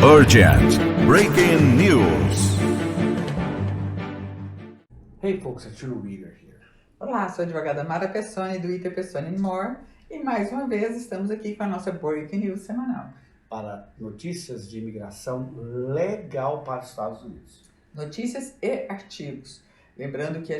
Urgent Breaking News. Hey folks, it's Juno Reader here. Olá, sou a advogada Mara Pessoni do Iter Pessoni More e mais uma vez estamos aqui com a nossa Breaking News semanal. Para notícias de imigração legal para os Estados Unidos. Notícias e artigos. Lembrando que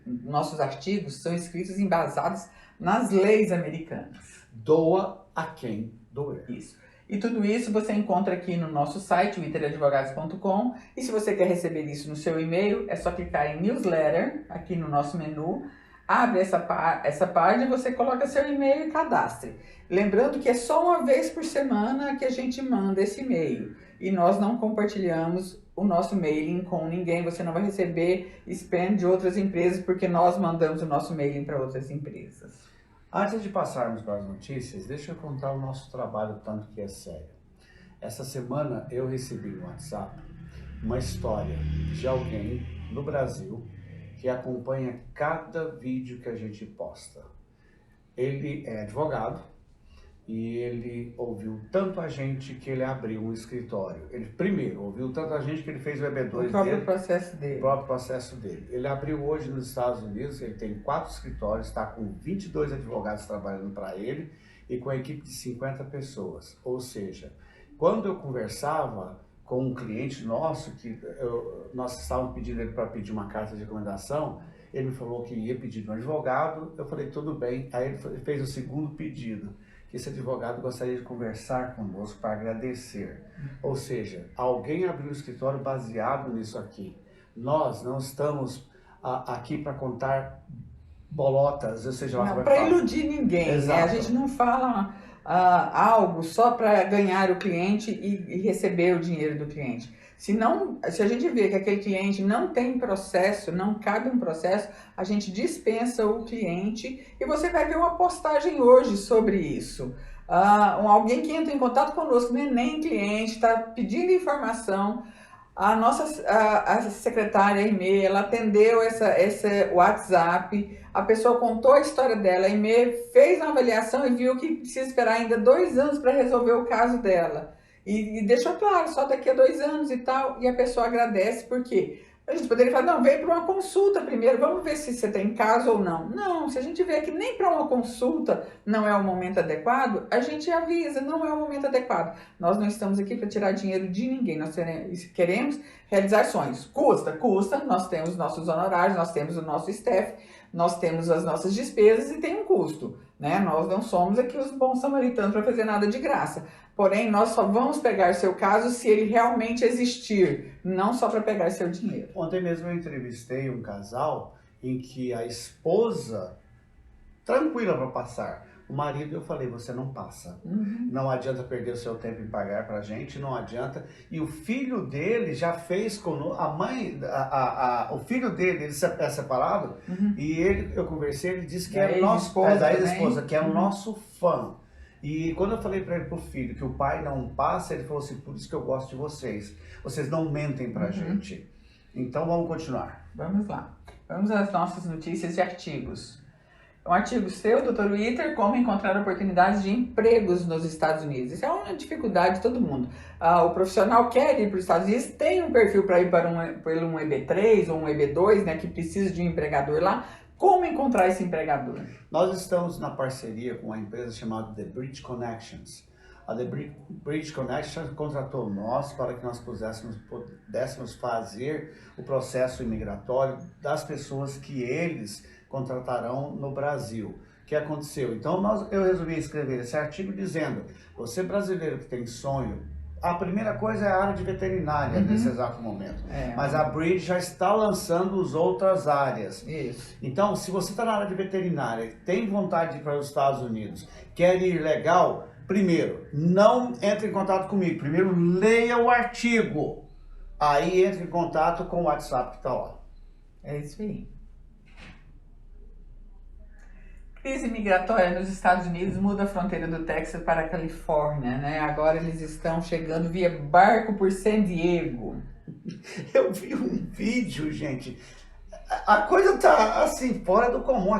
nossos artigos são escritos embasados nas leis americanas. Doa a quem doer. Isso. E tudo isso você encontra aqui no nosso site, iteradvogados.com. E se você quer receber isso no seu e-mail, é só clicar em Newsletter, aqui no nosso menu. Abre essa página, você coloca seu e-mail e cadastre. Lembrando que é só uma vez por semana que a gente manda esse e-mail. E nós não compartilhamos o nosso mailing com ninguém. Você não vai receber spam de outras empresas, porque nós mandamos o nosso mailing para outras empresas. Antes de passarmos para as notícias, deixa eu contar o nosso trabalho, tanto que é sério. Essa semana eu recebi no WhatsApp uma história de alguém no Brasil que acompanha cada vídeo que a gente posta. Ele é advogado e ele ouviu tanto a gente que ele abriu um escritório. Ele primeiro ouviu tanto a gente que ele fez o EB2 o próprio processo dele. O próprio processo dele. Ele abriu hoje nos Estados Unidos, ele tem 4 escritórios, está com 22 advogados trabalhando para ele e com a equipe de 50 pessoas. Ou seja, quando eu conversava com um cliente nosso, nós estávamos pedindo ele para pedir uma carta de recomendação, ele me falou que ia pedir de um advogado, eu falei, tudo bem. Aí ele fez o segundo pedido, que esse advogado gostaria de conversar conosco para agradecer. Ou seja, alguém abriu um escritório baseado nisso aqui. Nós não estamos aqui para contar bolotas, ou seja, não para iludir ninguém, né? A gente não fala algo só para ganhar o cliente e receber o dinheiro do cliente. Se a gente vê que aquele cliente não tem processo, não cabe um processo, a gente dispensa o cliente e você vai ver uma postagem hoje sobre isso. Alguém que entra em contato conosco, nem cliente, está pedindo informação. A secretária e-mail, ela atendeu esse WhatsApp, a pessoa contou a história dela, a e-mail fez uma avaliação e viu que precisa esperar ainda 2 anos para resolver o caso dela. E deixou claro, só daqui a 2 anos e tal, e a pessoa agradece, porque a gente poderia falar, não, vem para uma consulta primeiro, vamos ver se você tem caso ou não. Não, se a gente vê que nem para uma consulta não é o momento adequado, a gente avisa, não é o momento adequado. Nós não estamos aqui para tirar dinheiro de ninguém, nós queremos realizar sonhos. Custa, nós temos nossos honorários, nós temos o nosso staff, nós temos as nossas despesas e tem um custo, né? Nós não somos aqui os bons samaritanos para fazer nada de graça. Porém, nós só vamos pegar seu caso se ele realmente existir, não só para pegar seu dinheiro. Ontem mesmo eu entrevistei um casal em que a esposa, tranquila para passar, o marido, eu falei, você não passa. Não adianta perder o seu tempo em pagar para a gente, não adianta. E o filho dele já fez conosco, a mãe, o filho dele, ele é separado, e eu conversei, ele disse que era o nosso, da ex-esposa, que é o nosso fã. E quando eu falei para ele, pro filho, que o pai não passa, ele falou assim, por isso que eu gosto de vocês. Vocês não mentem pra gente. Então vamos continuar. Vamos lá. Vamos às nossas notícias e artigos. Um artigo seu, Dr. Iter, como encontrar oportunidades de empregos nos Estados Unidos. Isso é uma dificuldade de todo mundo. O profissional quer ir para os Estados Unidos, tem um perfil para ir para um EB3 ou um EB2, né, que precisa de um empregador lá. Como encontrar esse empregador? Nós estamos na parceria com uma empresa chamada The Bridge Connections. A The Bridge Connections contratou nós para que nós pudéssemos fazer o processo imigratório das pessoas que eles contratarão no Brasil. O que aconteceu? Então eu resolvi escrever esse artigo dizendo, você brasileiro que tem sonho, a primeira coisa é a área de veterinária nesse exato momento. Mas a Bridge já está lançando as outras áreas. Isso. Então, se você está na área de veterinária, tem vontade de ir para os Estados Unidos, quer ir legal, primeiro, não entre em contato comigo. Primeiro, leia o artigo. Aí entre em contato com o WhatsApp que está lá. É isso aí. Crise migratória nos Estados Unidos muda a fronteira do Texas para a Califórnia, né? Agora eles estão chegando via barco por San Diego. Eu vi um vídeo, gente. A coisa tá assim, fora do comum.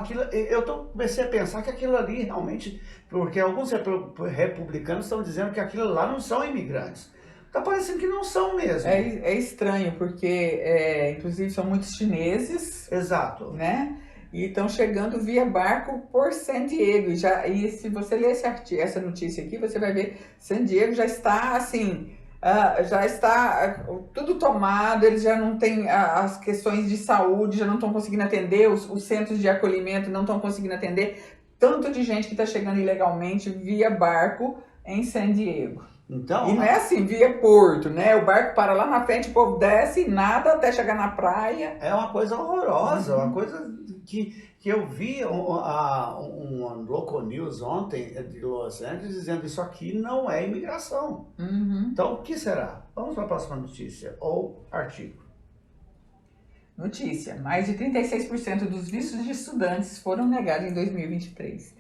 Comecei a pensar que aquilo ali realmente, porque alguns republicanos estão dizendo que aquilo lá não são imigrantes. Tá parecendo que não são mesmo. É estranho, porque inclusive são muitos chineses. Exato. Né? E estão chegando via barco por San Diego. E se você ler essa notícia aqui, você vai ver San Diego já está assim, já está tudo tomado, eles já não têm as questões de saúde, já não estão conseguindo atender, os centros de acolhimento não estão conseguindo atender, tanto de gente que está chegando ilegalmente via barco em San Diego. Então, e não é assim, via porto, né? O barco para lá na frente, o povo desce e nada até chegar na praia. É uma coisa horrorosa, uma coisa que eu vi um Local News ontem de Los Angeles dizendo isso aqui não é imigração. Então, o que será? Vamos para a próxima notícia ou artigo. Notícia: mais de 36% dos vistos de estudantes foram negados em 2023.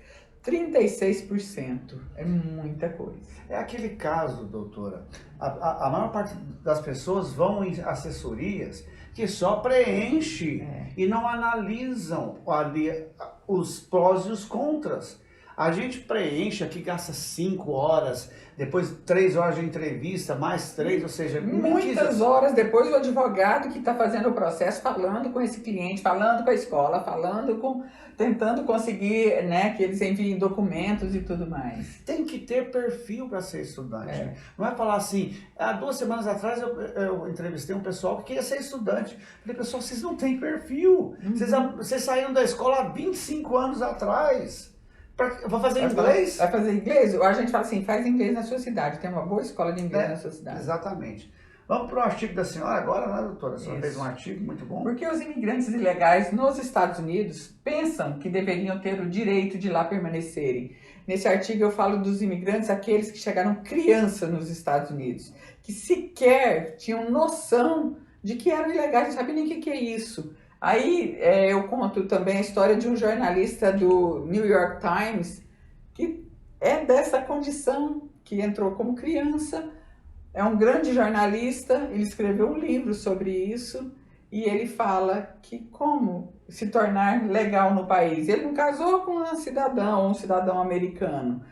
36% é muita coisa. É aquele caso, doutora, a maior parte das pessoas vão em assessorias que só preenche e não analisam ali os prós e os contras. A gente preenche aqui, gasta 5 horas, depois 3 horas de entrevista, mais 3, ou seja... Muitas horas depois o advogado que está fazendo o processo, falando com esse cliente, falando com a escola, tentando conseguir, né, que eles enviem documentos e tudo mais. Tem que ter perfil para ser estudante. Não é falar assim, há 2 semanas atrás eu entrevistei um pessoal que queria ser estudante. Falei, pessoal, vocês não têm perfil. Vocês saíram da escola há 25 anos atrás. Vou fazer inglês? Vai fazer inglês? A gente fala assim, faz inglês na sua cidade. Tem uma boa escola de inglês na sua cidade. Exatamente. Vamos para o artigo da senhora agora, né, doutora? A senhora fez um artigo muito bom. Porque os imigrantes ilegais nos Estados Unidos pensam que deveriam ter o direito de lá permanecerem. Nesse artigo eu falo dos imigrantes, aqueles que chegaram criança nos Estados Unidos, que sequer tinham noção de que eram ilegais, não sabiam nem o que é isso. Aí eu conto também a história de um jornalista do New York Times, que é dessa condição, que entrou como criança, é um grande jornalista, ele escreveu um livro sobre isso, e ele fala que como se tornar legal no país. Ele não casou com um cidadão americano,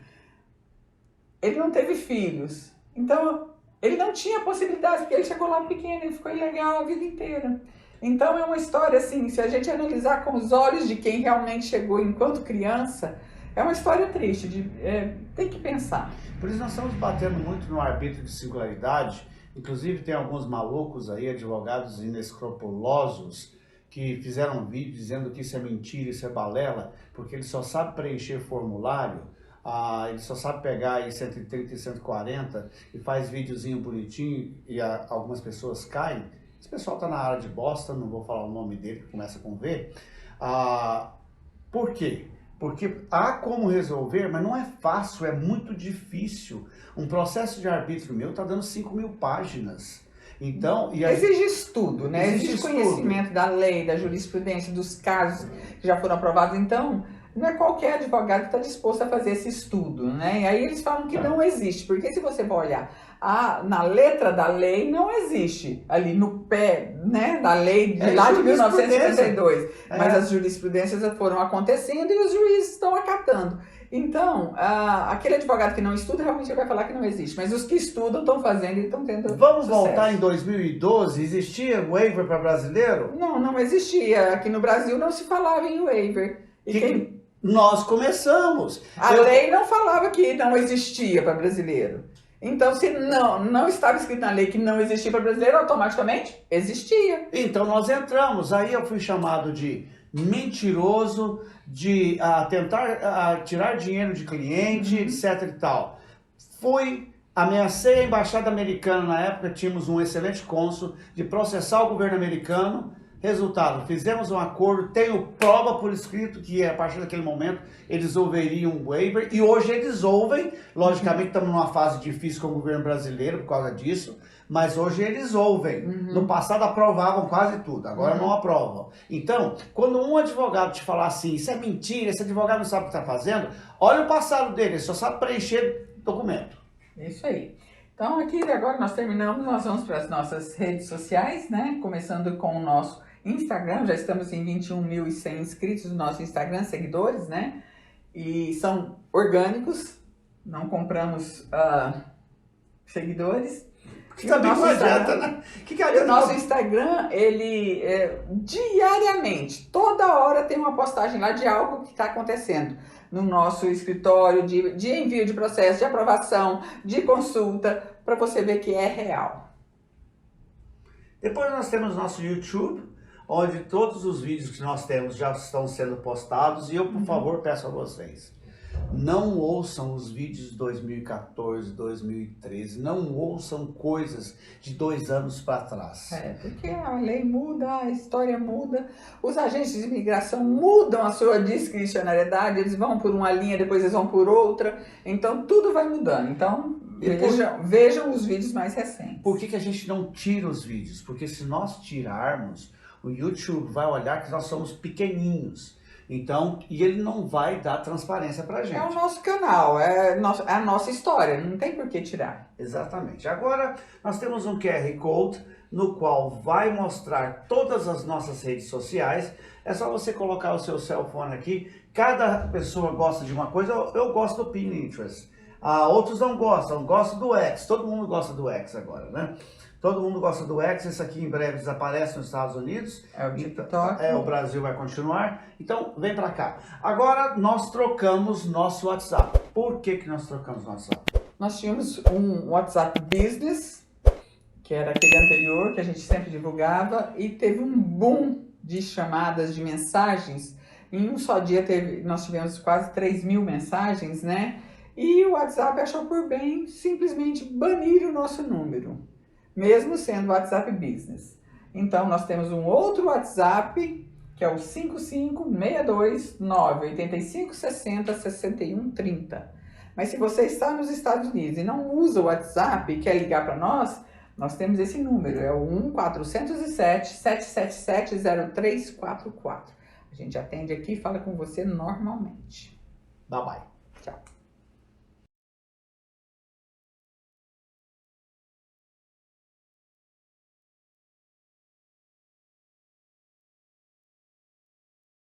ele não teve filhos, então ele não tinha possibilidade, porque ele chegou lá pequeno, ele ficou ilegal a vida inteira. Então é uma história assim, se a gente analisar com os olhos de quem realmente chegou enquanto criança, é uma história triste, tem que pensar. Por isso nós estamos batendo muito no arbítrio de singularidade, inclusive tem alguns malucos aí, advogados inescrupulosos, que fizeram vídeo dizendo que isso é mentira, isso é balela, porque ele só sabe preencher formulário, ele só sabe pegar aí 130 e 140 e faz videozinho bonitinho e algumas pessoas caem. Esse pessoal está na área de Boston, não vou falar o nome dele, que começa com V. Por quê? Porque há como resolver, mas não é fácil, é muito difícil. Um processo de arbítrio meu está dando 5.000 páginas. Então, exige estudo, né? Exige conhecimento da lei, da jurisprudência, dos casos que já foram aprovados. Então, não é qualquer advogado que está disposto a fazer esse estudo, né? E aí eles falam que não existe, porque se você for olhar na letra da lei, não existe ali no pé, né, da lei de lá de 1952. Mas as jurisprudências foram acontecendo e os juízes estão acatando. Então, aquele advogado que não estuda realmente vai falar que não existe, mas os que estudam estão fazendo e estão tendo Vamos sucesso. voltar em 2012, existia waiver para brasileiro? Não existia. Aqui no Brasil não se falava em waiver. Nós começamos. A lei não falava que não existia para brasileiro. Então, se não estava escrito na lei que não existia para brasileiro, automaticamente existia. Então, nós entramos. Aí eu fui chamado de mentiroso, de tentar tirar dinheiro de cliente, etc e tal. Ameacei a embaixada americana na época, tínhamos um excelente cônsul, de processar o governo americano. Resultado, fizemos um acordo, tenho prova por escrito que a partir daquele momento eles ouveriam um waiver, e hoje eles ouvem. Logicamente estamos numa fase difícil com o governo brasileiro por causa disso, mas hoje eles ouvem. No passado aprovavam quase tudo, agora não aprovam. Então, quando um advogado te falar assim, isso é mentira, esse advogado não sabe o que está fazendo, olha o passado dele, ele só sabe preencher documento. Isso aí. Então aqui agora nós terminamos, nós vamos para as nossas redes sociais, né? Começando com o nosso Instagram, já estamos em 21.100 inscritos no nosso Instagram, seguidores, né? E são orgânicos, não compramos seguidores. Porque também não adianta, né? Que o nosso Instagram, ele diariamente, toda hora tem uma postagem lá de algo que está acontecendo no nosso escritório, de envio de processo, de aprovação, de consulta, para você ver que é real. Depois nós temos nosso YouTube, onde todos os vídeos que nós temos já estão sendo postados. E eu, por favor, peço a vocês, não ouçam os vídeos de 2014, 2013, não ouçam coisas de 2 anos para trás. Porque a lei muda, a história muda, os agentes de imigração mudam a sua discricionariedade, eles vão por uma linha, depois eles vão por outra, então tudo vai mudando. Então vejam os vídeos mais recentes. Por que a gente não tira os vídeos? Porque se nós tirarmos, o YouTube vai olhar que nós somos pequeninhos. Então, e ele não vai dar transparência pra gente. É o nosso canal, é a nossa história, não tem por que tirar. Exatamente. Agora, nós temos um QR Code no qual vai mostrar todas as nossas redes sociais. É só você colocar o seu cell phone aqui. Cada pessoa gosta de uma coisa. Eu gosto do Pinterest. Outros não gostam. Gostam do X. Todo mundo gosta do X agora, né? Todo mundo gosta do X, esse aqui em breve desaparece nos Estados Unidos. É o TikTok. O Brasil vai continuar. Então, vem pra cá. Agora, nós trocamos nosso WhatsApp. Por que nós trocamos nosso WhatsApp? Nós tínhamos um WhatsApp Business, que era aquele anterior, que a gente sempre divulgava, e teve um boom de chamadas, de mensagens. Em um só dia nós tivemos quase 3.000 mensagens, né? E o WhatsApp achou por bem simplesmente banir o nosso número, mesmo sendo WhatsApp Business. Então, nós temos um outro WhatsApp, que é o 5562985606130. Mas se você está nos Estados Unidos e não usa o WhatsApp e quer ligar para nós temos esse número, é o 1-407-777-0344. A gente atende aqui e fala com você normalmente. Bye bye. Tchau.